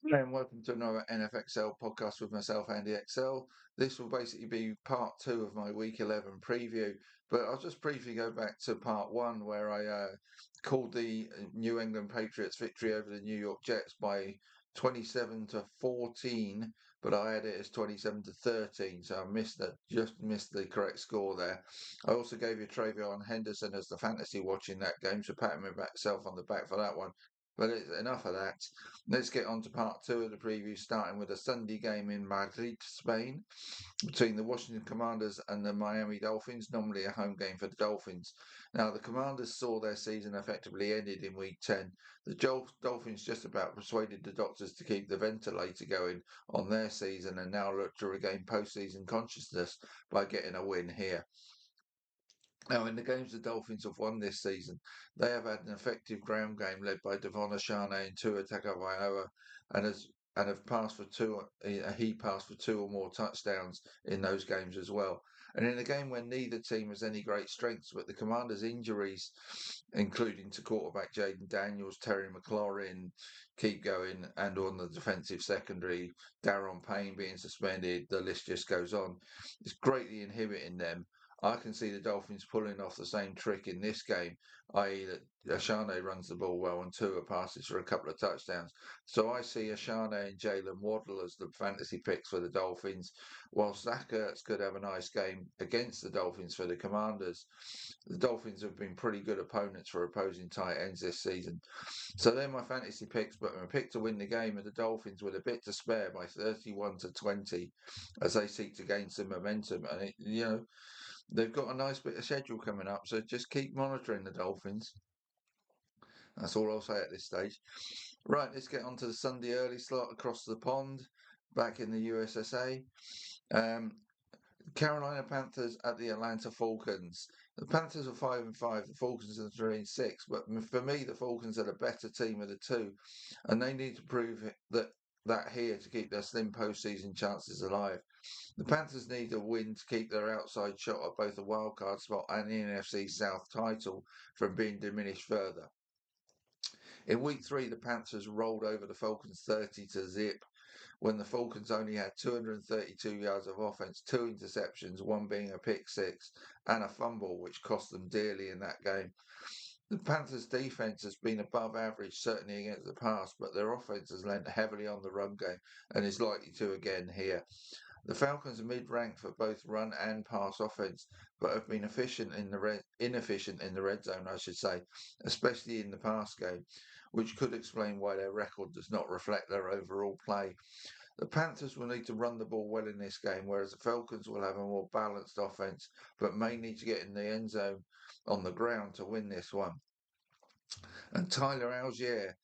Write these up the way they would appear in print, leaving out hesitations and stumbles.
And welcome to another NFXL podcast with myself, Andy XL. This will basically be part two of my Week 11 preview, but I'll just briefly go back to part one where I called the New England Patriots victory over the New York Jets by 27-14, but I had it as 27-13, so just missed the correct score there. I also gave you Travion Henderson as the fantasy watch in that game, so patting myself on the back for that one. But it's enough of that. Let's get on to part two of the preview, starting with a Sunday game in Madrid, Spain, between the Washington Commanders and the Miami Dolphins, normally a home game for the Dolphins. Now, the Commanders saw their season effectively ended in Week 10. The Dolphins just about persuaded the doctors to keep the ventilator going on their season and now look to regain postseason consciousness by getting a win here. Now, in the games the Dolphins have won this season, they have had an effective ground game led by Devon Achane and Tua Tagovailoa, and has and have passed for two. He passed for two or more touchdowns in those games as well. And in a game where neither team has any great strengths, but the Commanders' injuries, including to quarterback Jaden Daniels, Terry McLaurin, keep going, and on the defensive secondary, Daron Payne being suspended, the list just goes on. It's greatly inhibiting them. I can see the Dolphins pulling off the same trick in this game, i.e., that Ashane runs the ball well and Tua passes for a couple of touchdowns. So I see Ashane and Jalen Waddle as the fantasy picks for the Dolphins, while Zach Ertz could have a nice game against the Dolphins for the Commanders. The Dolphins have been pretty good opponents for opposing tight ends this season. So they're my fantasy picks, but my pick to win the game are the Dolphins with a bit to spare by 31-20 as they seek to gain some momentum. And they've got a nice bit of schedule coming up, so just keep monitoring the Dolphins. That's all I'll say at this stage. Right, let's get on to the Sunday early slot across the pond, back in the USSA. Um, Carolina Panthers at the Atlanta Falcons. The Panthers are 5-5. The Falcons are 3-6. But for me, the Falcons are the better team of the two, and they need to prove that here to keep their slim postseason chances alive. The Panthers need a win to keep their outside shot at both the wildcard spot and the NFC South title from being diminished further. In week three, the Panthers rolled over the Falcons 30-0 when the Falcons only had 232 yards of offense, two interceptions, one being a pick six, and a fumble, which cost them dearly in that game. The Panthers' defense has been above average, certainly against the pass, but their offense has lent heavily on the run game and is likely to again here. The Falcons are mid-rank for both run and pass offense, but have been inefficient in the red zone, I should say, especially in the pass game, which could explain why their record does not reflect their overall play. The Panthers will need to run the ball well in this game, whereas the Falcons will have a more balanced offense, but may need to get in the end zone on the ground to win this one. And Tyler Algier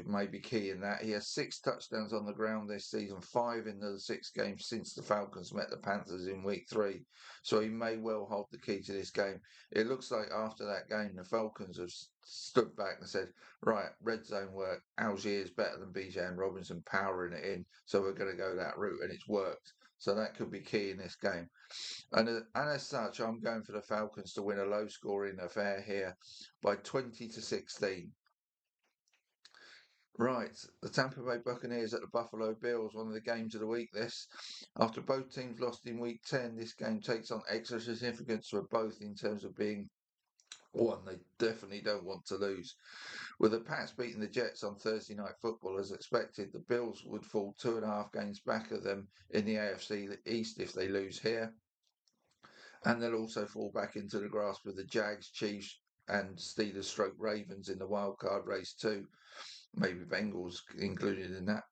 may be key in that. He has 6 touchdowns on the ground this season, 5 in the 6 games since the Falcons met the Panthers in week 3. So he may well hold the key to this game. It looks like after that game, the Falcons have stood back and said, right, red zone work. Algier is better than Bijan Robinson powering it in. So we're going to go that route. And it's worked. So that could be key in this game. And as such, I'm going for the Falcons to win a low scoring affair here by 20-16. Right, the Tampa Bay Buccaneers at the Buffalo Bills, one of the games of the week this. After both teams lost in week 10, this game takes on extra significance for both in terms of being one they definitely don't want to lose. With the Pats beating the Jets on Thursday Night Football as expected, the Bills would fall 2.5 games back of them in the AFC East if they lose here. And they'll also fall back into the grasp of the Jags, Chiefs, and Steelers stroke Ravens in the wild card race too. Maybe Bengals included in that.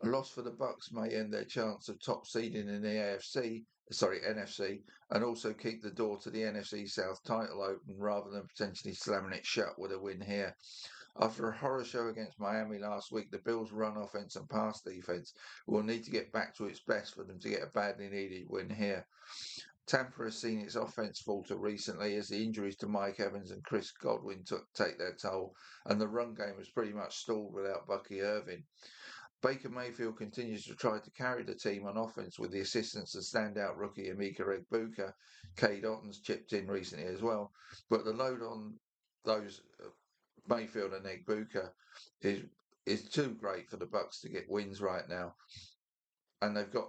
A loss for the Bucks may end their chance of top seeding in the NFC, and also keep the door to the NFC South title open rather than potentially slamming it shut with a win here. After a horror show against Miami last week, the Bills' run offense and pass defense will need to get back to its best for them to get a badly needed win here. Tampa has seen its offense falter recently as the injuries to Mike Evans and Chris Godwin take their toll, and the run game was pretty much stalled without Bucky Irving. Baker Mayfield continues to try to carry the team on offense with the assistance of standout rookie Emeka Egbuka. Cade Otton's chipped in recently as well, but the load on those Mayfield and Egbuka is is too great for the Bucks to get wins right now, and they've got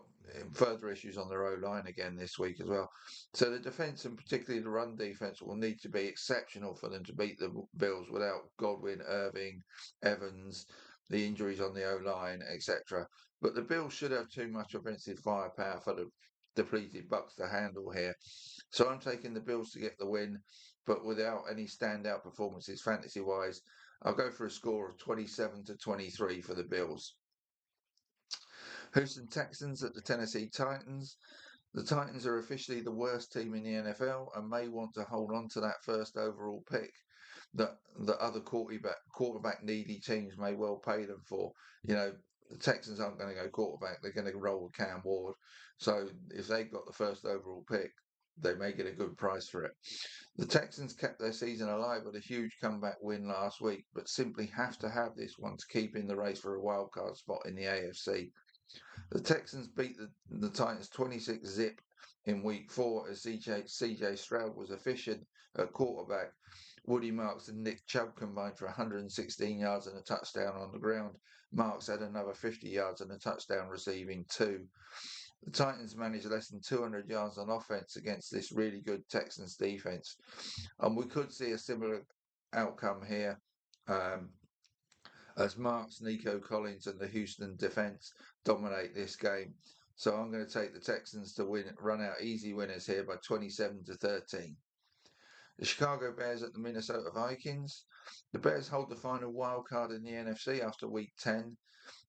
further issues on their O-line again this week as well. So the defence, and particularly the run defence, will need to be exceptional for them to beat the Bills without Godwin, Irving, Evans, the injuries on the O-line, etc. But the Bills should have too much offensive firepower for the depleted Bucks to handle here. So I'm taking the Bills to get the win, but without any standout performances fantasy-wise. I'll go for a score of 27-23 for the Bills. Houston Texans at the Tennessee Titans. The Titans are officially the worst team in the NFL and may want to hold on to that first overall pick that the other quarterback needy teams may well pay them for. You know, the Texans aren't going to go quarterback; they're going to roll with Cam Ward. So if they got the first overall pick, they may get a good price for it. The Texans kept their season alive with a huge comeback win last week, but simply have to have this one to keep in the race for a wildcard spot in the AFC. The Texans beat the Titans 26-zip in week 4 as CJ Stroud was efficient at quarterback. Woody Marks and Nick Chubb combined for 116 yards and a touchdown on the ground. Marks had another 50 yards and a touchdown receiving too. The Titans managed less than 200 yards on offense against this really good Texans defense. And we could see a similar outcome here. As Marks, Nico Collins, and the Houston defense dominate this game. So I'm going to take the Texans to run out easy winners here by 27-13. The Chicago Bears at the Minnesota Vikings. The Bears hold the final wild card in the NFC after week 10.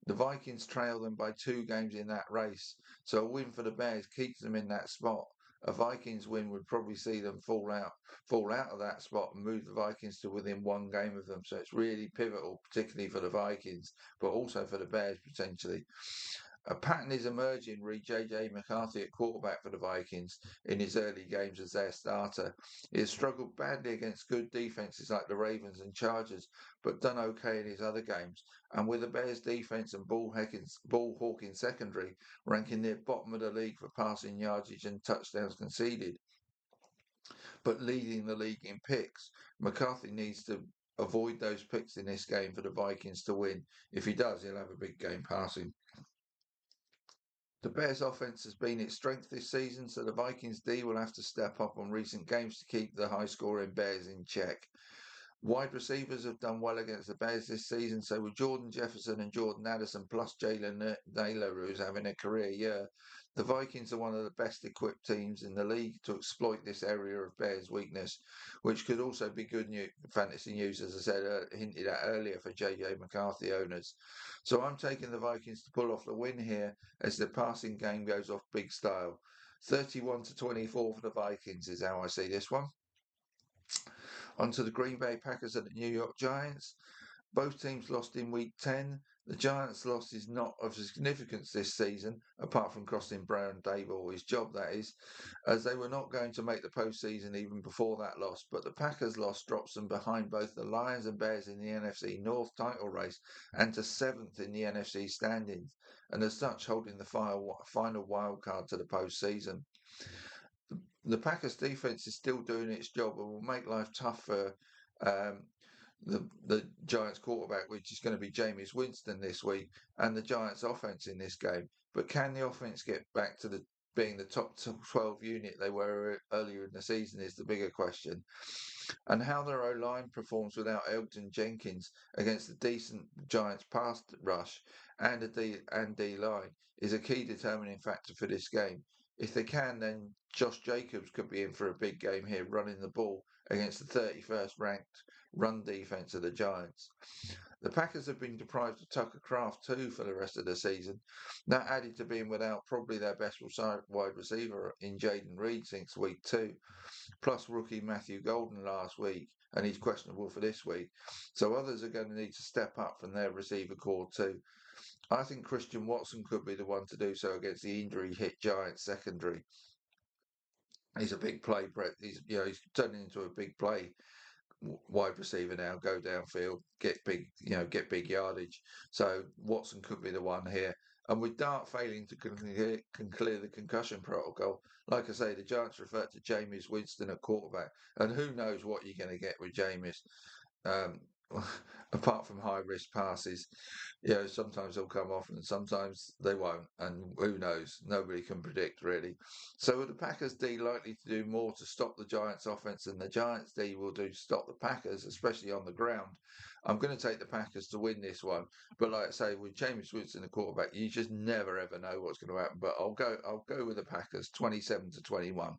The Vikings trail them by 2 games in that race, so a win for the Bears keeps them in that spot. A Vikings win would probably see them fall out of that spot and move the Vikings to within 1 game of them. So it's really pivotal, particularly for the Vikings, but also for the Bears potentially. A pattern is emerging re J.J. McCarthy at quarterback for the Vikings in his early games as their starter. He has struggled badly against good defenses like the Ravens and Chargers, but done okay in his other games. And with the Bears' defense and ball-hawking secondary ranking near bottom of the league for passing yardage and touchdowns conceded, but leading the league in picks, McCarthy needs to avoid those picks in this game for the Vikings to win. If he does, he'll have a big game passing. The Bears' offense has been its strength this season, so the Vikings D will have to step up on recent games to keep the high-scoring Bears in check. Wide receivers have done well against the Bears this season, so with Jordan Jefferson and Jordan Addison plus Jalen Naylor, who's having a career year, the Vikings are one of the best equipped teams in the league to exploit this area of Bears' weakness, which could also be good fantasy news, as I said, hinted at earlier for J.J. McCarthy owners. So I'm taking the Vikings to pull off the win here as the passing game goes off big style. 31-24 for the Vikings is how I see this one. On to the Green Bay Packers and the New York Giants. Both teams lost in week 10. The Giants' loss is not of significance this season, apart from costing Brian Daboll his job, that is, as they were not going to make the postseason even before that loss. But the Packers' loss drops them behind both the Lions and Bears in the NFC North title race and to 7th in the NFC standings, and as such holding the final wild card to the postseason. The Packers' defense is still doing its job and will make life tough for the Giants quarterback, which is going to be Jameis Winston this week, and the Giants offense in this game. But can the offense get back to being the top 12 unit they were earlier in the season is the bigger question. And how their O-line performs without Elgton Jenkins against a decent Giants pass rush and D-line is a key determining factor for this game. If they can, then Josh Jacobs could be in for a big game here running the ball against the 31st ranked run defense of the Giants. The Packers have been deprived of Tucker Kraft too for the rest of the season. That added to being without probably their best wide receiver in Jaden Reed since week 2, plus rookie Matthew Golden last week, and he's questionable for this week. So others are going to need to step up from their receiver core too. I think Christian Watson could be the one to do so against the injury-hit Giants secondary. He's a big play, Brett. He's turning into a big play wide receiver now. Go downfield, get big yardage. So Watson could be the one here. And with Dart failing to clear the concussion protocol, like I say, the Giants refer to Jameis Winston at quarterback, and who knows what you're going to get with Jameis. apart from high risk passes, sometimes they'll come off and sometimes they won't, and who knows? Nobody can predict really. So are the Packers D likely to do more to stop the Giants offense than the Giants D will do to stop the Packers, especially on the ground? I'm going to take the Packers to win this one, but like I say, with James Winston the quarterback, you just never ever know what's going to happen. But I'll go with the Packers, 27-21.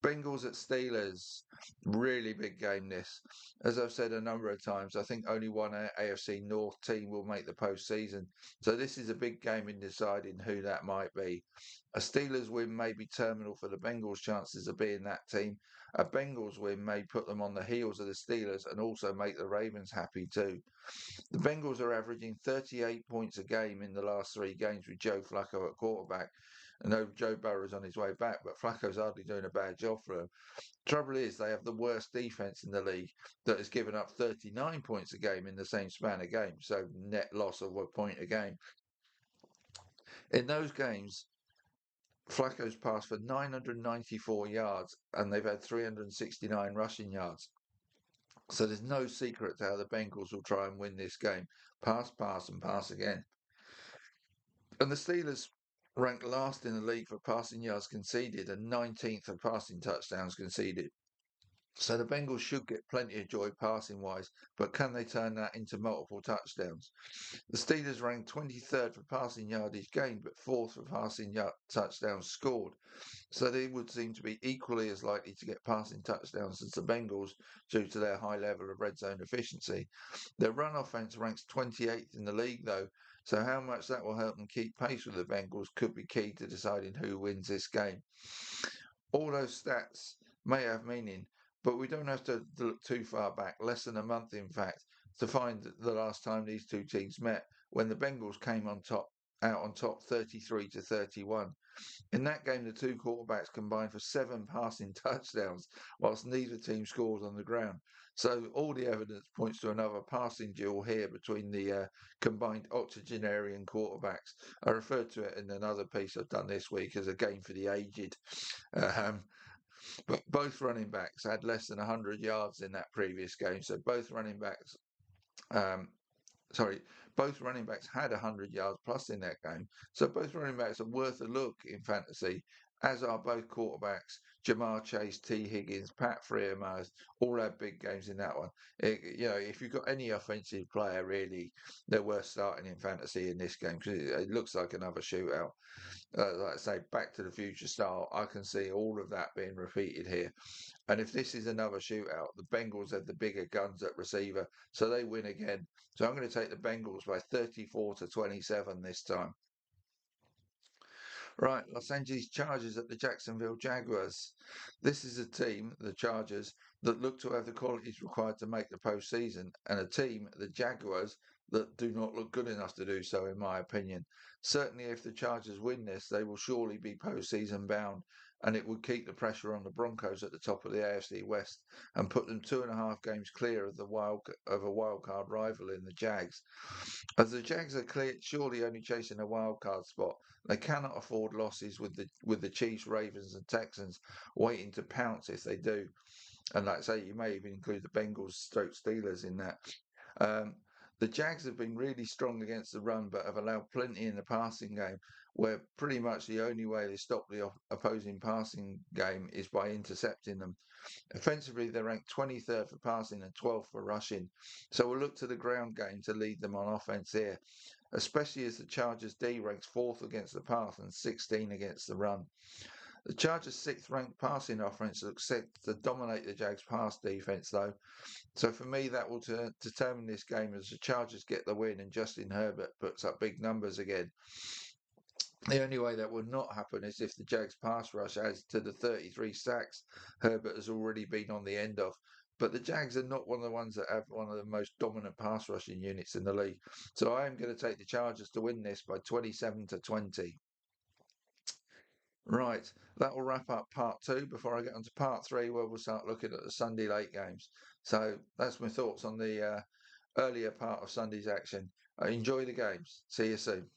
Bengals at Steelers, really big game this. As I've said a number of times, I think only one AFC North team will make the postseason. So this is a big game in deciding who that might be. A Steelers win may be terminal for the Bengals' chances of being that team. A Bengals win may put them on the heels of the Steelers and also make the Ravens happy too. The Bengals are averaging 38 points a game in the last three games with Joe Flacco at quarterback. I know Joe Burrow's on his way back, but Flacco's hardly doing a bad job for him. Trouble is, they have the worst defense in the league that has given up 39 points a game in the same span of games, so net loss of a point a game. In those games, Flacco's passed for 994 yards and they've had 369 rushing yards. So there's no secret to how the Bengals will try and win this game. Pass, and pass again. And the Steelers rank last in the league for passing yards conceded and 19th for passing touchdowns conceded. So the Bengals should get plenty of joy passing wise, but can they turn that into multiple touchdowns? The Steelers ranked 23rd for passing yardage gained, but fourth for passing touchdowns scored. So they would seem to be equally as likely to get passing touchdowns as the Bengals due to their high level of red zone efficiency. Their run offense ranks 28th in the league, though, so how much that will help them keep pace with the Bengals could be key to deciding who wins this game. All those stats may have meaning, but we don't have to look too far back, less than a month in fact, to find the last time these two teams met when the Bengals came out on top 33-31. In that game, the two quarterbacks combined for 7 passing touchdowns, whilst neither team scored on the ground. So all the evidence points to another passing duel here between the combined octogenarian quarterbacks. I referred to it in another piece I've done this week as a game for the aged. Um, but both running backs had less than 100 yards in that previous game. So both running backs um, sorry, both running backs had 100 yards plus in that game. So both running backs are worth a look in fantasy, as are both quarterbacks. Jamar Chase, T. Higgins, Pat Freiermuth, all had big games in that one. If you've got any offensive player, really, they're worth starting in fantasy in this game because it looks like another shootout. Like I say, Back to the Future style, I can see all of that being repeated here. And if this is another shootout, the Bengals have the bigger guns at receiver, so they win again. So I'm going to take the Bengals by 34-27 this time. Right, Los Angeles Chargers at the Jacksonville Jaguars. This is a team, the Chargers, that look to have the qualities required to make the postseason, and a team, the Jaguars, that do not look good enough to do so, in my opinion. Certainly, if the Chargers win this, they will surely be postseason bound, and it would keep the pressure on the Broncos at the top of the AFC West and put them 2.5 games clear of a wild card rival in the Jags. As the Jags are surely only chasing a wild card spot, they cannot afford losses with the Chiefs, Ravens, and Texans waiting to pounce if they do. And like I say, you may even include the Bengals, stroke Steelers in that. Um, the Jags have been really strong against the run, but have allowed plenty in the passing game, where pretty much the only way they stop the opposing passing game is by intercepting them. Offensively, they're ranked 23rd for passing and 12th for rushing. So we'll look to the ground game to lead them on offense here, especially as the Chargers D ranks 4th against the pass and 16 against the run. The Chargers' 6th ranked passing offense looks set to dominate the Jags' pass defense, though. So for me, that will determine this game as the Chargers get the win and Justin Herbert puts up big numbers again. The only way that would not happen is if the Jags pass rush adds to the 33 sacks Herbert has already been on the end of. But the Jags are not one of the ones that have one of the most dominant pass rushing units in the league. So I am going to take the Chargers to win this by 27-20. Right, that will wrap up part 2 before I get on to part 3 where we'll start looking at the Sunday late games. So that's my thoughts on the earlier part of Sunday's action. Enjoy the games. See you soon.